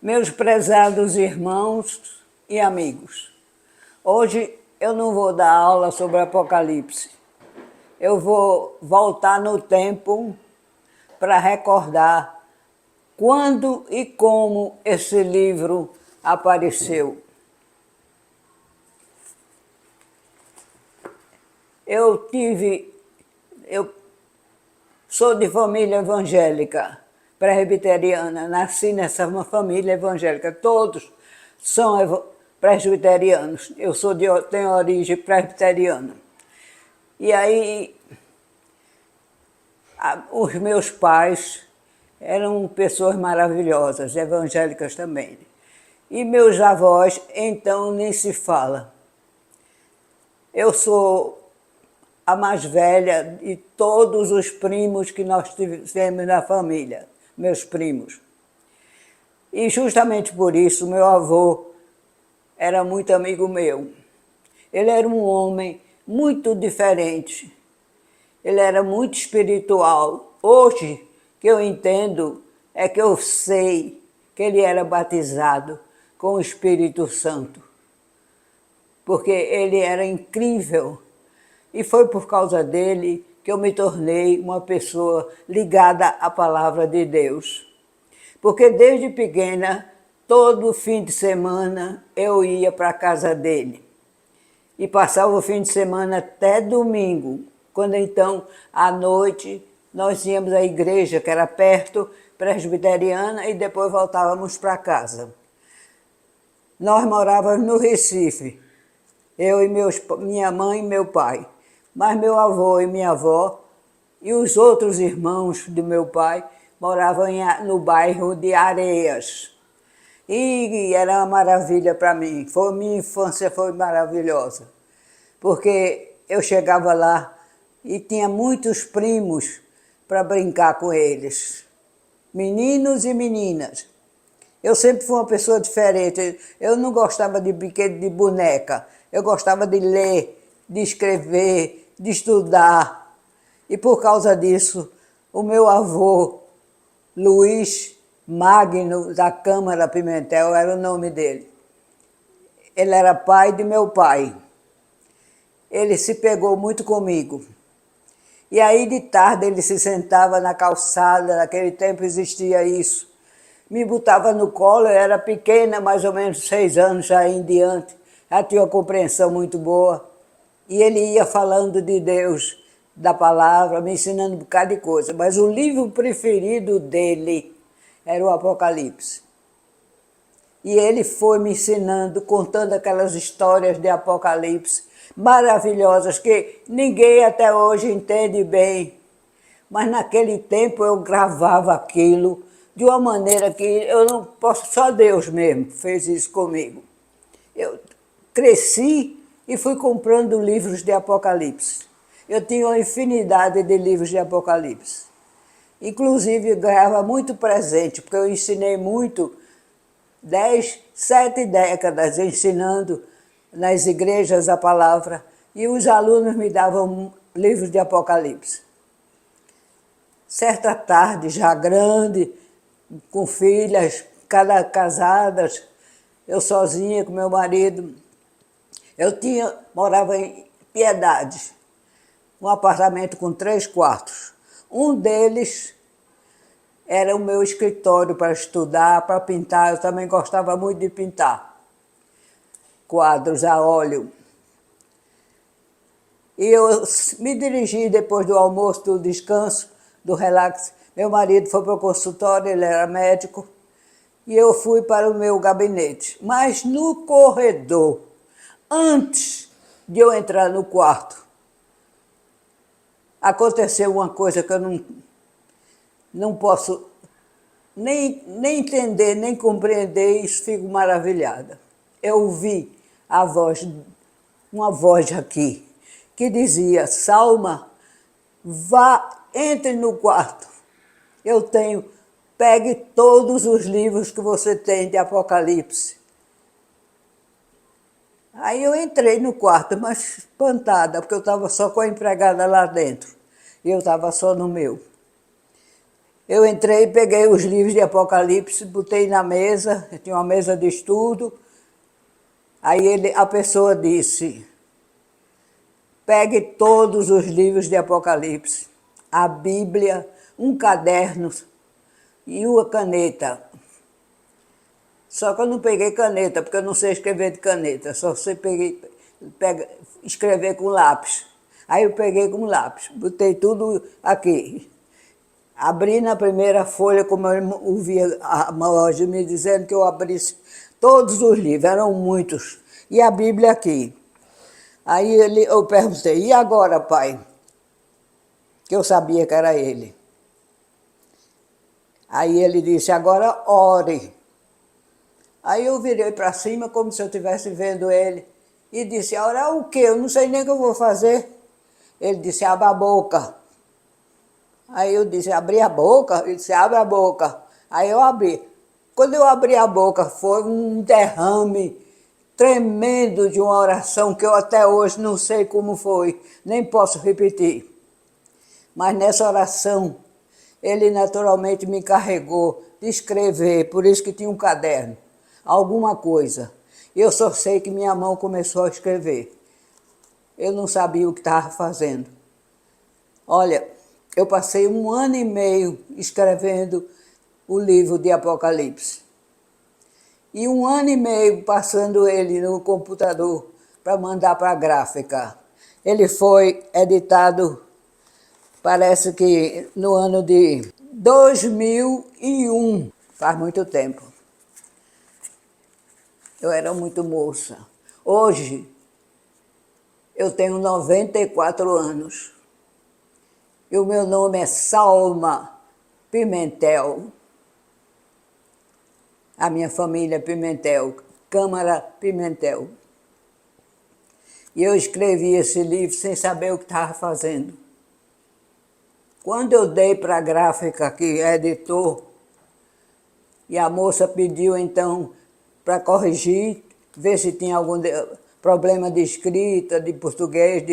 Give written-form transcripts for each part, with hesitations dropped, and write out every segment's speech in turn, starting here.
Meus prezados irmãos e amigos, hoje eu não vou dar aula sobre Apocalipse. Eu vou voltar no tempo para recordar quando e como esse livro apareceu. Eu sou de família evangélica, presbiteriana, nasci nessa família evangélica, todos são presbiterianos, tenho origem presbiteriana. E aí, os meus pais eram pessoas maravilhosas, evangélicas também. E meus avós, então, nem se fala. Eu sou a mais velha de todos os primos que nós tivemos na família, meus primos. E justamente por isso, meu avô era muito amigo meu. Ele era um homem muito diferente. Ele era muito espiritual. Hoje, que eu entendo, é que eu sei que ele era batizado com o Espírito Santo. Porque ele era incrível. E foi por causa dele que eu me tornei uma pessoa ligada à palavra de Deus. Porque desde pequena, todo fim de semana, eu ia para a casa dele. E passava o fim de semana até domingo, quando então, à noite, nós íamos à igreja, que era perto, presbiteriana, e depois voltávamos para casa. Nós morávamos no Recife, eu e minha mãe e meu pai. Mas meu avô e minha avó e os outros irmãos do meu pai moravam no bairro de Areias. E era uma maravilha para mim. Minha infância foi maravilhosa, porque eu chegava lá e tinha muitos primos para brincar com eles, meninos e meninas. Eu sempre fui uma pessoa diferente. Eu não gostava de brinquedo de boneca. Eu gostava de ler, de escrever, de estudar. E por causa disso, o meu avô, Luiz Magno da Câmara Pimentel, era o nome dele. Ele era pai de meu pai. Ele se pegou muito comigo. E aí de tarde ele se sentava na calçada, naquele tempo existia isso. Me botava no colo, eu era pequena, mais ou menos 6 anos já em diante. Já tinha uma compreensão muito boa. E ele ia falando de Deus, da palavra, me ensinando um bocado de coisa. Mas o livro preferido dele era o Apocalipse. E ele foi me ensinando, contando aquelas histórias de Apocalipse maravilhosas que ninguém até hoje entende bem. Mas naquele tempo eu gravava aquilo de uma maneira que eu não posso, só Deus mesmo fez isso comigo. Eu cresci e fui comprando livros de Apocalipse. Eu tinha uma infinidade de livros de Apocalipse. Inclusive, ganhava muito presente, porque eu ensinei muito, 7 décadas ensinando nas igrejas a palavra, e os alunos me davam livros de Apocalipse. Certa tarde, já grande, com filhas, casadas, eu sozinha com meu marido, morava em Piedade, um apartamento com 3 quartos. Um deles era o meu escritório para estudar, para pintar. Eu também gostava muito de pintar quadros a óleo. E eu me dirigi depois do almoço, do descanso, do relax. Meu marido foi para o consultório, ele era médico, e eu fui para o meu gabinete. Mas no corredor, antes de eu entrar no quarto, aconteceu uma coisa que eu não posso nem entender, nem compreender, e fico maravilhada. Eu ouvi uma voz aqui, que dizia: Salma, entre no quarto. Pegue todos os livros que você tem de Apocalipse. Aí eu entrei no quarto, mas espantada, porque eu estava só com a empregada lá dentro. E eu estava só no meu. Eu entrei, peguei os livros de Apocalipse, botei na mesa, tinha uma mesa de estudo. Aí a pessoa disse, pegue todos os livros de Apocalipse, a Bíblia, um caderno e uma caneta. Só que eu não peguei caneta, porque eu não sei escrever de caneta, só sei escrever com lápis. Aí eu peguei com lápis, botei tudo aqui. Abri na primeira folha, como eu ouvia a Maoji me dizendo que eu abrisse todos os livros, eram muitos. E a Bíblia aqui. Aí eu perguntei, e agora, pai? Que eu sabia que era ele. Aí ele disse, agora ore. Aí eu virei para cima, como se eu estivesse vendo ele, e disse, orar o quê? Eu não sei nem o que eu vou fazer. Ele disse, abra a boca. Aí eu disse, abri a boca? Ele disse, abre a boca. Aí eu abri. Quando eu abri a boca, foi um derrame tremendo de uma oração que eu até hoje não sei como foi, nem posso repetir. Mas nessa oração, ele naturalmente me encarregou de escrever, por isso que tinha um caderno, alguma coisa. Eu só sei que minha mão começou a escrever. Eu não sabia o que estava fazendo. Olha, eu passei 1 ano e meio escrevendo o livro de Apocalipse. E 1 ano e meio passando ele no computador para mandar para a gráfica. Ele foi editado, parece que no ano de 2001, faz muito tempo. Eu era muito moça. Hoje, eu tenho 94 anos. E o meu nome é Salma Pimentel. A minha família é Pimentel, Câmara Pimentel. E eu escrevi esse livro sem saber o que estava fazendo. Quando eu dei para a gráfica que editou, e a moça pediu então para corrigir, ver se tinha algum problema de escrita, de português,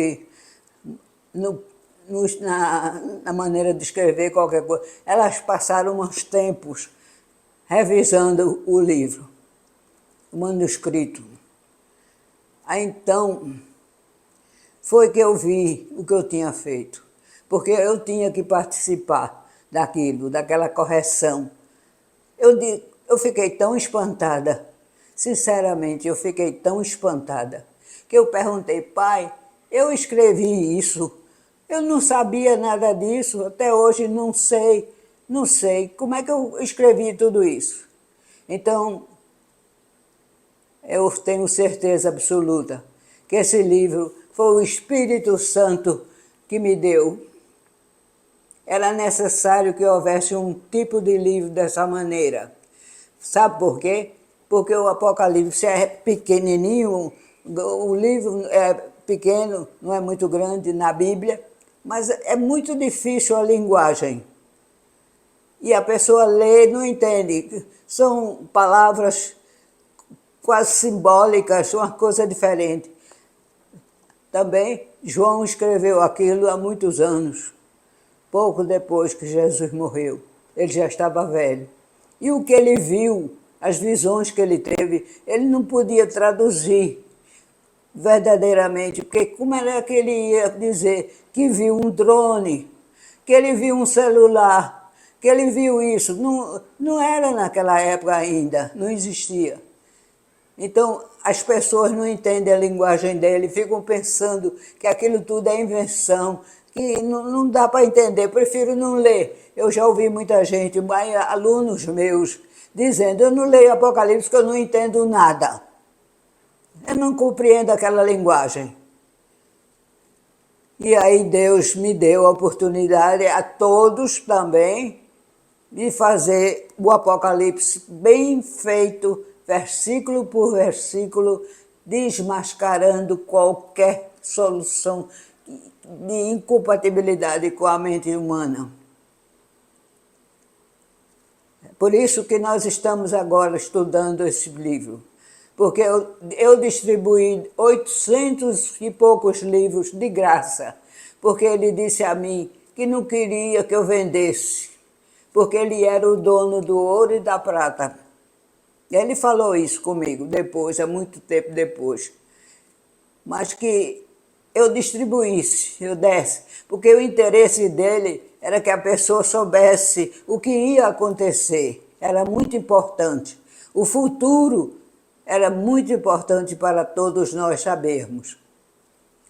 na maneira de escrever qualquer coisa. Elas passaram uns tempos revisando o livro, o manuscrito. Aí então, foi que eu vi o que eu tinha feito, porque eu tinha que participar daquilo, daquela correção. Eu fiquei tão espantada, sinceramente, eu fiquei tão espantada, que eu perguntei, pai, eu escrevi isso, eu não sabia nada disso, até hoje não sei como é que eu escrevi tudo isso. Então, eu tenho certeza absoluta que esse livro foi o Espírito Santo que me deu. Era necessário que houvesse um tipo de livro dessa maneira. Sabe por quê? Porque o Apocalipse é pequenininho, o livro é pequeno, não é muito grande na Bíblia, mas é muito difícil a linguagem. E a pessoa lê e não entende. São palavras quase simbólicas, uma coisa diferente. Também João escreveu aquilo há muitos anos, pouco depois que Jesus morreu. Ele já estava velho. E o que ele viu, as visões que ele teve, ele não podia traduzir verdadeiramente, porque como era que ele ia dizer que viu um drone, que ele viu um celular, que ele viu isso? Não era naquela época ainda, não existia. Então, as pessoas não entendem a linguagem dele, ficam pensando que aquilo tudo é invenção, que não dá para entender, prefiro não ler. Eu já ouvi muita gente, alunos meus, dizendo, eu não leio Apocalipse porque eu não entendo nada. Eu não compreendo aquela linguagem. E aí Deus me deu a oportunidade, a todos também, de fazer o Apocalipse bem feito, versículo por versículo, desmascarando qualquer solução de incompatibilidade com a mente humana. Por isso que nós estamos agora estudando esse livro, porque eu distribuí 800 e poucos livros de graça, porque ele disse a mim que não queria que eu vendesse, porque ele era o dono do ouro e da prata. Ele falou isso comigo depois, há muito tempo depois. Mas que eu distribuísse, eu desse, porque o interesse dele era que a pessoa soubesse o que ia acontecer. Era muito importante. O futuro era muito importante para todos nós sabermos.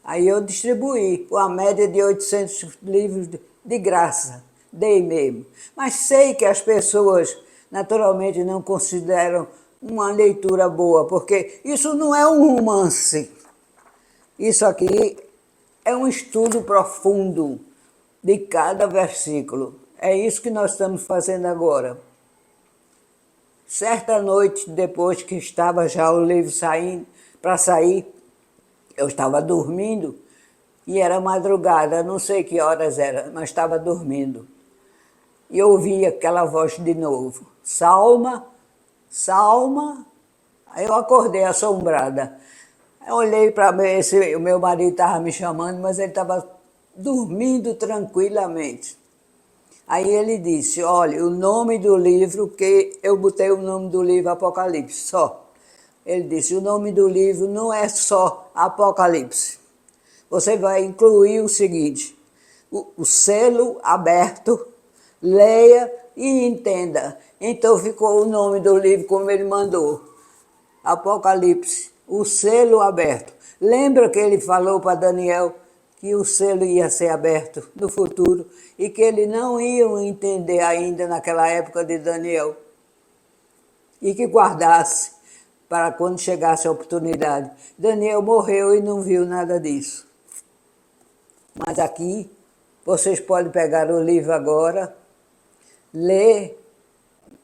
Aí eu distribuí uma média de 800 livros de graça, dei mesmo. Mas sei que as pessoas naturalmente não consideram uma leitura boa, porque isso não é um romance. Isso aqui é um estudo profundo de cada versículo. É isso que nós estamos fazendo agora. Certa noite, depois que estava já o livro saindo, para sair, eu estava dormindo e era madrugada, não sei que horas era, mas estava dormindo. E eu ouvi aquela voz de novo, Salma, Salma. Aí eu acordei assombrada. Eu olhei para ver se o meu marido estava me chamando, mas ele estava dormindo tranquilamente. Aí ele disse, olha, o nome do livro, que eu botei o nome do livro Apocalipse, só. Ele disse, o nome do livro não é só Apocalipse. Você vai incluir o seguinte, o selo aberto, leia e entenda. Então ficou o nome do livro como ele mandou, Apocalipse, o selo aberto. Lembra que ele falou para Daniel que o selo ia ser aberto no futuro e que ele não ia entender ainda naquela época de Daniel e que guardasse para quando chegasse a oportunidade. Daniel morreu e não viu nada disso. Mas aqui vocês podem pegar o livro agora, ler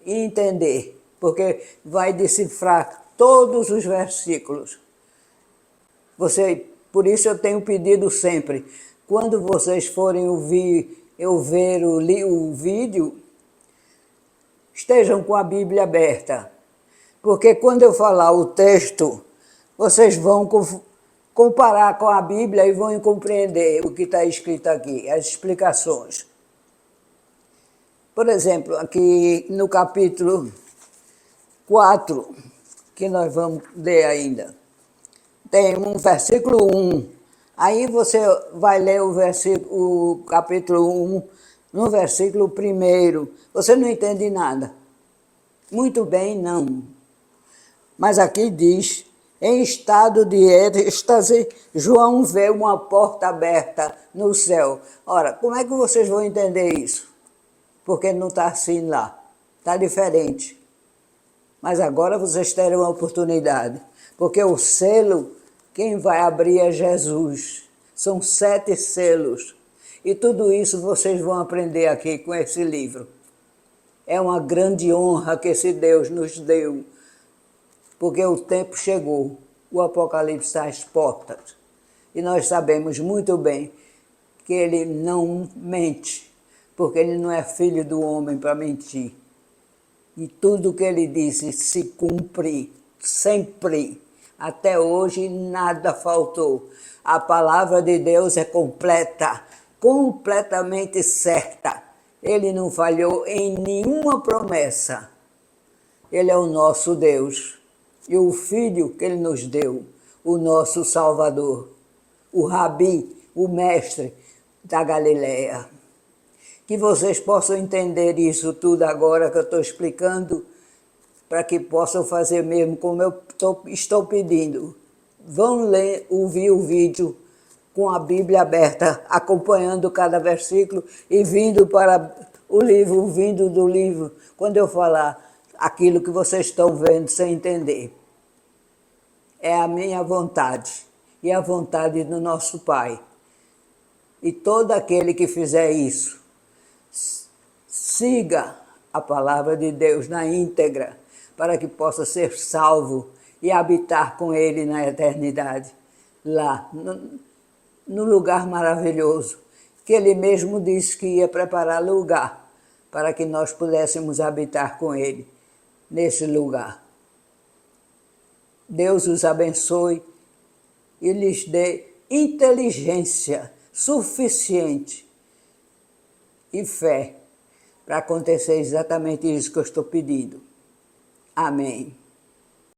e entender, porque vai decifrar todos os versículos. Por isso eu tenho pedido sempre, quando vocês forem ver o vídeo, estejam com a Bíblia aberta. Porque quando eu falar o texto, vocês vão comparar com a Bíblia e vão compreender o que está escrito aqui, as explicações. Por exemplo, aqui no capítulo 4, que nós vamos ler ainda, tem um versículo 1. Aí você vai ler o capítulo 1, no versículo 1. Você não entende nada. Muito bem, não. Mas aqui diz, em estado de êxtase, João vê uma porta aberta no céu. Ora, como é que vocês vão entender isso? Porque não está assim lá, está diferente. Mas agora vocês terão a oportunidade, porque o selo, quem vai abrir é Jesus. São 7 selos. E tudo isso vocês vão aprender aqui com esse livro. É uma grande honra que esse Deus nos deu, porque o tempo chegou, o Apocalipse está às portas. E nós sabemos muito bem que ele não mente, porque ele não é filho do homem para mentir. E tudo que ele disse se cumpre, sempre. Até hoje nada faltou. A palavra de Deus é completa, completamente certa. Ele não falhou em nenhuma promessa. Ele é o nosso Deus. E o Filho que ele nos deu, o nosso Salvador, o Rabi, o Mestre da Galileia. Que vocês possam entender isso tudo agora que eu estou explicando, para que possam fazer mesmo como eu estou pedindo. Vão ouvir o vídeo com a Bíblia aberta, acompanhando cada versículo e vindo para o livro, vindo do livro, quando eu falar aquilo que vocês estão vendo sem entender. É a minha vontade e a vontade do nosso Pai. E todo aquele que fizer isso, siga a palavra de Deus na íntegra, para que possa ser salvo e habitar com Ele na eternidade, lá, no lugar maravilhoso, que Ele mesmo disse que ia preparar lugar para que nós pudéssemos habitar com Ele nesse lugar. Deus os abençoe e lhes dê inteligência suficiente e fé para acontecer exatamente isso que eu estou pedindo. Amém.